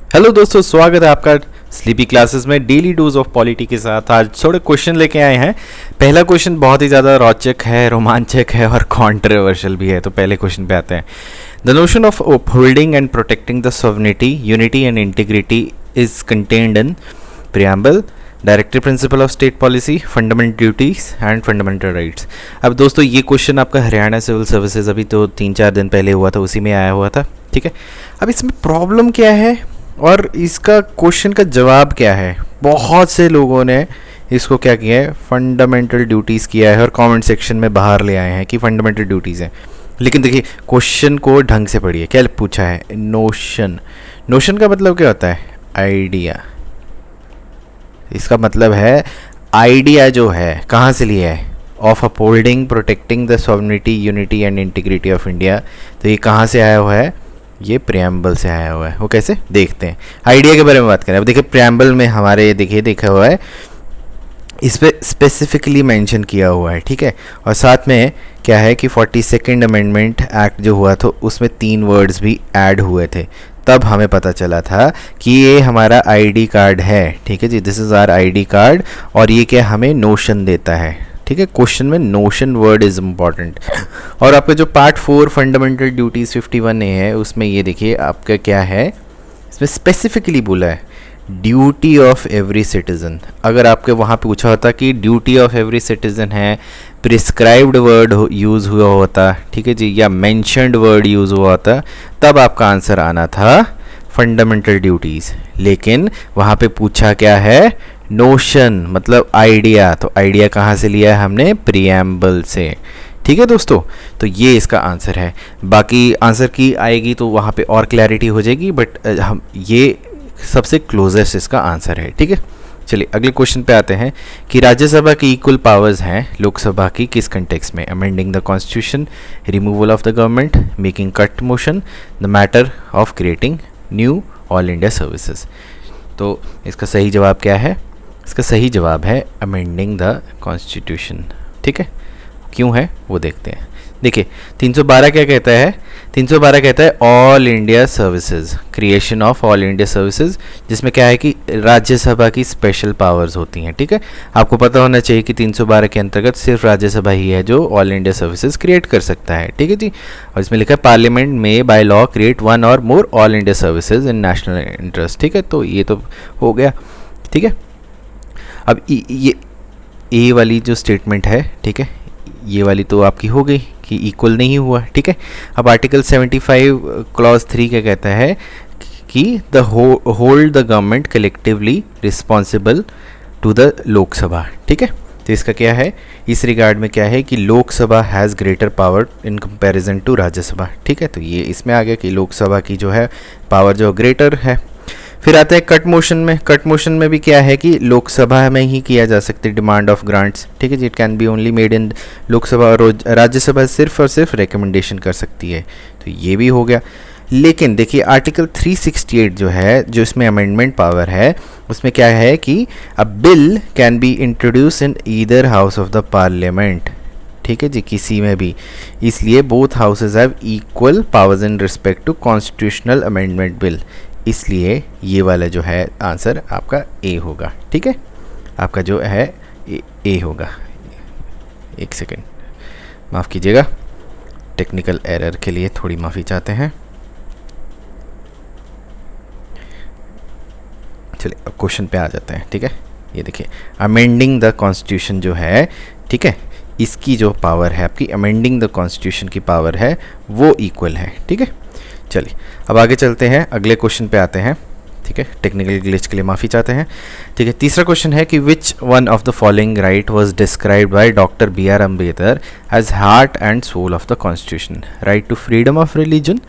Hello दोस्तों, स्वागत है आपका स्लीपी क्लासेस में डेली डोज ऑफ पॉलिटी के साथ। आज थोड़े क्वेश्चन लेके आए हैं। पहला क्वेश्चन बहुत ही ज़्यादा रोचक है, रोमांचक है और कॉन्ट्रोवर्शियल भी है। तो पहले क्वेश्चन पे आते हैं। The notion of upholding and protecting the sovereignty, unity and integrity is contained in preamble, directive principle of state policy, fundamental duties and fundamental rights. अब दोस्तों ये क्वेश्चन आपका हरियाणा सिविल सर्विसेज अभी तो 3-4 दिन पहले हुआ था, उसी में आया हुआ था। ठीक है, अब इसमें प्रॉब्लम क्या है और इसका क्वेश्चन का जवाब क्या है। बहुत से लोगों ने इसको क्या किया है, फंडामेंटल ड्यूटीज़ किया है और कमेंट सेक्शन में बाहर ले आए हैं कि फंडामेंटल ड्यूटीज़ हैं। लेकिन देखिए क्वेश्चन को ढंग से पढ़िए। क्या पूछा है? नोशन। नोशन का मतलब क्या होता है? आइडिया। इसका मतलब है आइडिया जो है कहाँ से लिया है? Of upholding protecting the sovereignty, unity and integrity of India. तो ये कहाँ से आया हुआ है? ये प्रियम्बल से आया हुआ है। वो कैसे देखते हैं। आइडिया के बारे में बात करें। अब देखिए प्रियम्बल में हमारे देखिए देखा हुआ है, इस पर स्पेसिफिकली मेंशन किया हुआ है। ठीक है, और साथ में क्या है कि 42nd अमेंडमेंट एक्ट जो हुआ तो उसमें 3 वर्ड्स भी ऐड हुए थे। तब हमें पता चला था कि ये हमारा आईडी कार्ड है। ठीक है जी, this is our ID card. और ये क्या हमें नोशन देता है। ठीक है, क्वेश्चन में नोशन वर्ड इज़ इम्पॉर्टेंट। और आपका जो पार्ट 4 फंडामेंटल ड्यूटीज़ 51A है, उसमें ये देखिए आपका क्या है, इसमें स्पेसिफिकली बोला है ड्यूटी ऑफ एवरी सिटीज़न। अगर आपके वहाँ पे पूछा होता कि ड्यूटी ऑफ एवरी सिटीज़न है, प्रिस्क्राइब्ड वर्ड यूज़ हुआ होता, ठीक है जी, या मेंशन्ड वर्ड यूज़ हुआ होता, तब आपका आंसर आना था फंडामेंटल ड्यूटीज़। लेकिन वहाँ पे पूछा क्या है? नोशन, मतलब आइडिया। तो आइडिया कहाँ से लिया है हमने? प्रियम्बल से। ठीक है दोस्तों, तो ये इसका आंसर है। बाकी आंसर की आएगी तो वहाँ पे और क्लैरिटी हो जाएगी, बट हम ये सबसे क्लोजेस्ट इसका आंसर है। ठीक है, चलिए अगले क्वेश्चन पे आते हैं कि राज्यसभा की इक्वल पावर्स हैं लोकसभा की किस कंटेक्स्ट में? Amending the constitution, removal of the government, making cut motion, the matter of creating knew all India services. तो इसका सही जवाब क्या है? इसका सही जवाब है अमेंडिंग द कॉन्स्टिट्यूशन। ठीक है, क्यों है वो देखते हैं। देखिए 312 क्या कहता है? 312 कहता है all India services, creation of all India services, जिसमें क्या है कि राज्यसभा की स्पेशल पावर्स होती हैं। ठीक है, आपको पता होना चाहिए कि 312 के अंतर्गत सिर्फ राज्यसभा ही है जो ऑल इंडिया सर्विसेज क्रिएट कर सकता है। ठीक है जी, और इसमें लिखा है पार्लियामेंट में by law create 1 or more all India services in national interest. ठीक है, तो ये तो हो गया। ठीक है, अब ये ए वाली जो स्टेटमेंट है, ठीक है, ये वाली तो आपकी हो गई कि इक्वल नहीं हुआ। ठीक है, अब आर्टिकल 75 क्लॉज 3 क्या कहता है कि the hold the government collectively responsible to the Lok Sabha. ठीक है, तो इसका क्या है, इस रिगार्ड में क्या है कि Lok Sabha has greater power in comparison to Rajya Sabha. ठीक है, तो ये इसमें आ गया कि लोकसभा की जो है पावर जो ग्रेटर है। फिर आते हैं कट मोशन में। कट मोशन में भी क्या है कि लोकसभा में ही किया जा सकता है डिमांड ऑफ ग्रांट्स। ठीक है जी, it can be only made in Lok Sabha, और राज्यसभा सिर्फ और सिर्फ रिकमेंडेशन कर सकती है। तो ये भी हो गया। लेकिन देखिए आर्टिकल 368 जो है, जो इसमें अमेंडमेंट पावर है, उसमें क्या है कि a bill can be introduce in either house of the parliament. ठीक है जी, किसी में भी। इसलिए both houses have equal powers in respect to constitutional amendment bill. इसलिए ये वाला जो है आंसर आपका ए होगा। ठीक है, आपका जो है ए होगा। एक सेकेंड, माफ़ कीजिएगा, टेक्निकल एरर के लिए थोड़ी माफ़ी चाहते हैं। चलिए अब क्वेश्चन पे आ जाते हैं। ठीक है, ये देखिए अमेंडिंग द कॉन्स्टिट्यूशन जो है, ठीक है, इसकी जो पावर है आपकी, अमेंडिंग द कॉन्स्टिट्यूशन की पावर है, वो इक्वल है। ठीक है, चलिए अब आगे चलते हैं, अगले क्वेश्चन पे आते हैं। ठीक है, टेक्निकल ग्लिच के लिए माफ़ी चाहते हैं। ठीक है, तीसरा क्वेश्चन है कि which one of the following right was described by doctor B.R. Ambedkar as heart and soul of the constitution? Right to freedom of religion,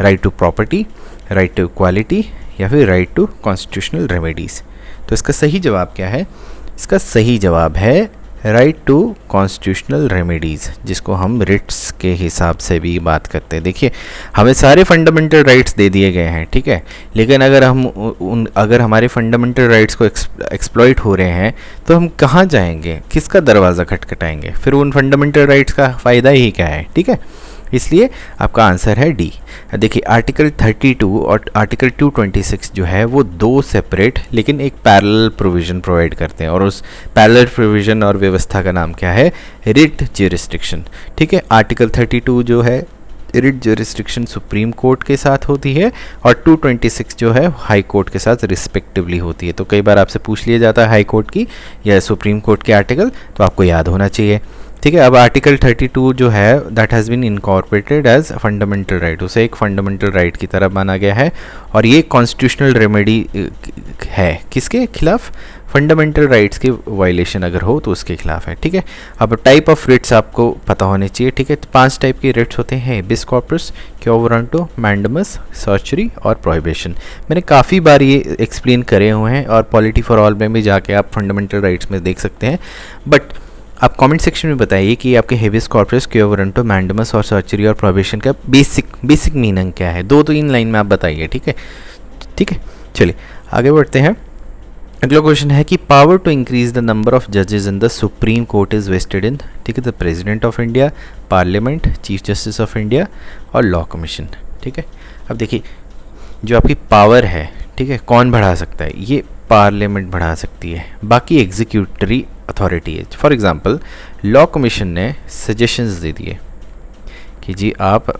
right to property, right to equality, या फिर राइट टू कॉन्स्टिट्यूशनल रेमेडीज़। तो इसका सही जवाब क्या है? इसका सही जवाब है राइट टू कॉन्स्टिट्यूशनल रेमेडीज़, जिसको हम रिट्स के हिसाब से भी बात करते हैं। देखिए हमें सारे फंडामेंटल राइट्स दे दिए गए हैं। ठीक है, लेकिन अगर हमारे फंडामेंटल राइट्स को एक्सप्लॉइट हो रहे हैं तो हम कहाँ जाएंगे, किसका दरवाज़ा खटखटाएंगे? फिर उन फंडामेंटल राइट्स का फ़ायदा ही क्या है? ठीक है, इसलिए आपका आंसर है डी। देखिए आर्टिकल 32 और आर्टिकल 226 जो है वो दो सेपरेट लेकिन एक पैरेलल प्रोविज़न प्रोवाइड करते हैं, और उस पैरेलल प्रोविज़न और व्यवस्था का नाम क्या है? Writ jurisdiction. ठीक है, आर्टिकल 32 जो है रिट ज्यूरिसडिक्शन सुप्रीम कोर्ट के साथ होती है और 226 जो है हाई कोर्ट के साथ रिस्पेक्टिवली होती है। तो कई बार आपसे पूछ लिया जाता है हाई कोर्ट की या सुप्रीम कोर्ट के आर्टिकल, तो आपको याद होना चाहिए। ठीक है, अब आर्टिकल 32 जो है that has been incorporated as fundamental right, उसे एक फंडामेंटल राइट की तरह माना गया है और ये कॉन्स्टिट्यूशनल रेमेडी है किसके खिलाफ? फंडामेंटल राइट्स की वायलेशन अगर हो तो उसके खिलाफ है। ठीक है, अब टाइप ऑफ रिट्स आपको पता होने चाहिए। ठीक है, तो 5 टाइप के रिट्स होते हैं: habeas corpus, quo warranto, mandamus, certiorari और प्रोहिबिशन। मैंने काफ़ी बार ये एक्सप्लेन करे हुए हैं और पॉलिटी फॉर ऑल में भी जाके आप फंडामेंटल राइट्स में देख सकते हैं। बट आप कमेंट सेक्शन में बताइए कि आपके habeas corpus, quo warranto, mandamus और सर्चरी और प्रोहिबिशन का बेसिक मीनिंग क्या है। 2-3 लाइन में आप बताइए। ठीक है, चलिए आगे बढ़ते हैं। अगला क्वेश्चन है कि power to increase the number of जजेस in the supreme court is vested in, ठीक है, the president of India, parliament, chief justice of India और लॉ कमीशन। ठीक है, अब देखिए जो आपकी पावर है, ठीक है, कौन बढ़ा सकता है? ये पार्लियामेंट बढ़ा सकती है, बाकी एग्जीक्यूटरी अथॉरिटी है। फॉर एग्जांपल लॉ कमीशन ने सजेशंस दे दिए कि जी आप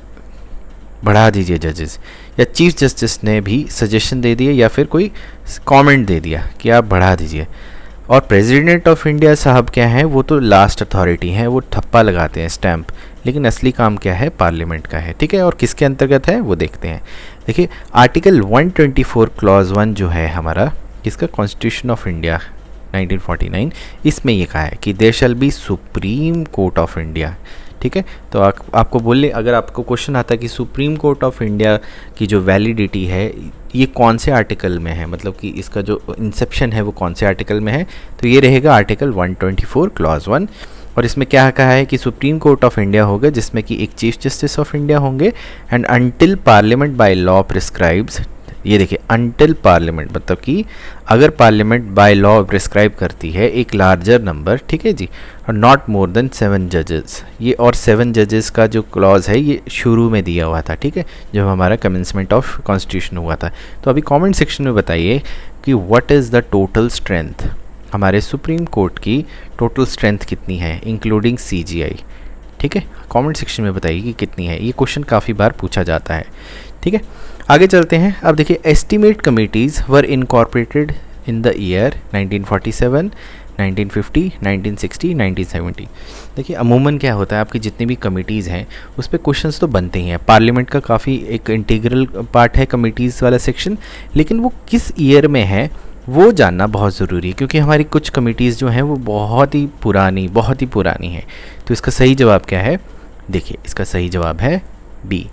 बढ़ा दीजिए जजेस, या चीफ जस्टिस ने भी सजेशन दे दिए या फिर कोई कमेंट दे दिया कि आप बढ़ा दीजिए। और प्रेसिडेंट ऑफ इंडिया साहब क्या हैं? वो तो लास्ट अथॉरिटी हैं, वो ठप्पा लगाते हैं, स्टैंप, लेकिन असली काम क्या है? पार्लियामेंट का है। ठीक है, और किसके अंतर्गत है वो देखते हैं। देखिए आर्टिकल 124 क्लॉज 1 जो है हमारा किसका? कॉन्स्टिट्यूशन ऑफ इंडिया 1949, इसमें ये कहा है कि there shall be supreme court of India. ठीक है, तो आपको बोले, अगर आपको क्वेश्चन आता है कि सुप्रीम कोर्ट ऑफ इंडिया की जो वैलिडिटी है ये कौन से आर्टिकल में है, मतलब कि इसका जो इंसेप्शन है वो कौन से आर्टिकल में है, तो ये रहेगा आर्टिकल 124 क्लॉज 1। और इसमें क्या कहा है कि सुप्रीम कोर्ट ऑफ इंडिया होगा जिसमें कि एक चीफ जस्टिस ऑफ इंडिया होंगे, and until parliament by law prescribes, ये देखिए अनटिल पार्लियामेंट मतलब कि अगर पार्लियामेंट बाय लॉ प्रिस्क्राइब करती है एक लार्जर नंबर, ठीक है जी, और नॉट मोर देन 7 जजेस। ये और 7 जजेस का जो क्लॉज है ये शुरू में दिया हुआ था, ठीक है, जब हमारा कमेंसमेंट ऑफ कॉन्स्टिट्यूशन हुआ था। तो अभी कमेंट सेक्शन में बताइए कि what is the total strength, हमारे सुप्रीम कोर्ट की टोटल स्ट्रेंथ कितनी है इंक्लूडिंग CGI। ठीक है, कमेंट सेक्शन में बताइए कि कितनी है। ये क्वेश्चन काफ़ी बार पूछा जाता है। ठीक है, आगे चलते हैं। अब देखिए estimate committees were incorporated in the year 1947, 1950, 1960, 1970। देखिए अमूमन क्या होता है, आपकी जितनी भी कमिटीज़ हैं उस पर क्वेश्चंस तो बनते ही हैं। पार्लियामेंट का काफ़ी एक इंटीग्रल पार्ट है कमिटीज़ वाला सेक्शन, लेकिन वो किस ईयर में है वो जानना बहुत ज़रूरी है, क्योंकि हमारी कुछ कमिटीज़ जो हैं वो बहुत ही पुरानी हैं। तो इसका सही जवाब क्या है? देखिए इसका सही जवाब है बी,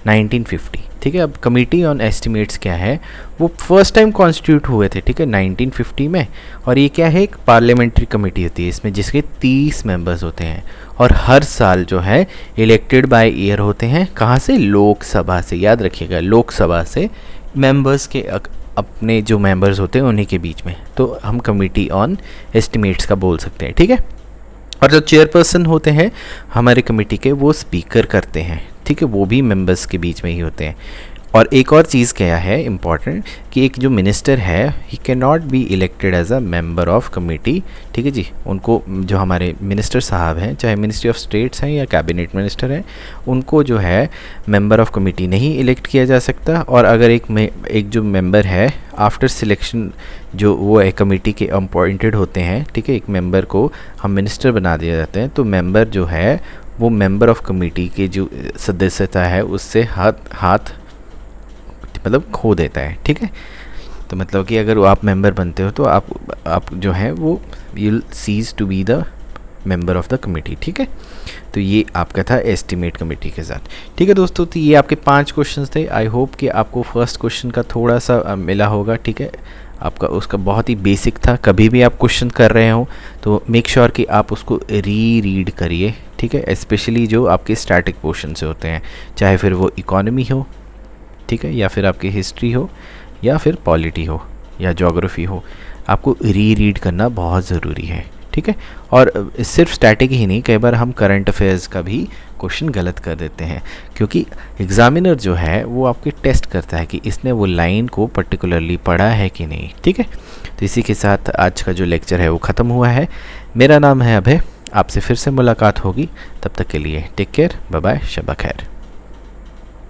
1950। ठीक है, अब कमेटी ऑन एस्टिमेट्स क्या है, वो फर्स्ट टाइम कॉन्स्टिट्यूट हुए थे, ठीक है, 1950 में। और ये क्या है, एक पार्लियामेंट्री कमेटी होती है इसमें जिसके 30 मेंबर्स होते हैं, और हर साल जो है इलेक्टेड बाय ईयर होते हैं। कहाँ से? लोकसभा से। याद रखिएगा, लोकसभा से मेंबर्स के अपने जो मेंबर्स होते हैं उन्हीं के बीच में, तो हम कमेटी ऑन एस्टिमेट्स का बोल सकते हैं। ठीक है, और जो चेयरपर्सन होते हैं हमारे कमेटी के वो स्पीकर करते हैं, ठीक है, वो भी मेंबर्स के बीच में ही होते हैं। और एक और चीज़ क्या है इम्पॉर्टेंट, कि एक जो मिनिस्टर है he can not be elected as a member of committee. ठीक है जी, उनको जो हमारे मिनिस्टर साहब हैं, चाहे मिनिस्ट्री ऑफ स्टेट्स हैं या कैबिनेट मिनिस्टर हैं, उनको जो है मेंबर ऑफ कमेटी नहीं इलेक्ट किया जा सकता। और अगर एक जो मेंबर है आफ्टर सिलेक्शन, जो वो एक कमेटी के अपॉइंटेड होते हैं, ठीक है, एक मेंबर को हम मिनिस्टर बना दिया जाते हैं, तो मेंबर जो है वो मेंबर ऑफ कमेटी के जो सदस्यता है उससे हाथ मतलब खो देता है। ठीक है, तो मतलब कि अगर आप मेंबर बनते हो तो आप जो है वो you cease to be the member of the committee. ठीक है, तो ये आपका था एस्टिमेट कमेटी के साथ। ठीक है दोस्तों, तो ये आपके 5 क्वेश्चंस थे। आई होप कि आपको फर्स्ट क्वेश्चन का थोड़ा सा मिला होगा। ठीक है, आपका उसका बहुत ही बेसिक था। कभी भी आप क्वेश्चन कर रहे हो तो मेक श्योर कि आप उसको रीड करिए। ठीक है, स्पेशली जो आपके स्टैटिक पोर्शन से होते हैं, चाहे फिर वो इकोनॉमी हो, ठीक है, या फिर आपकी हिस्ट्री हो, या फिर पॉलिटी हो, या ज्योग्राफी हो, आपको रीड करना बहुत ज़रूरी है। ठीक है। और सिर्फ स्टैटिक ही नहीं, कई बार हम करंट अफेयर्स का भी क्वेश्चन गलत कर देते हैं, क्योंकि एग्जामिनर जो है वो आपके टेस्ट करता है कि इसने वो लाइन को पर्टिकुलरली पढ़ा है कि नहीं, ठीक है। तो इसी के साथ आज का जो लेक्चर है वो ख़त्म हुआ है। मेरा नाम है अभय, आपसे फिर से मुलाकात होगी, तब तक के लिए टेक केयर, बाय बाय, शब खैर।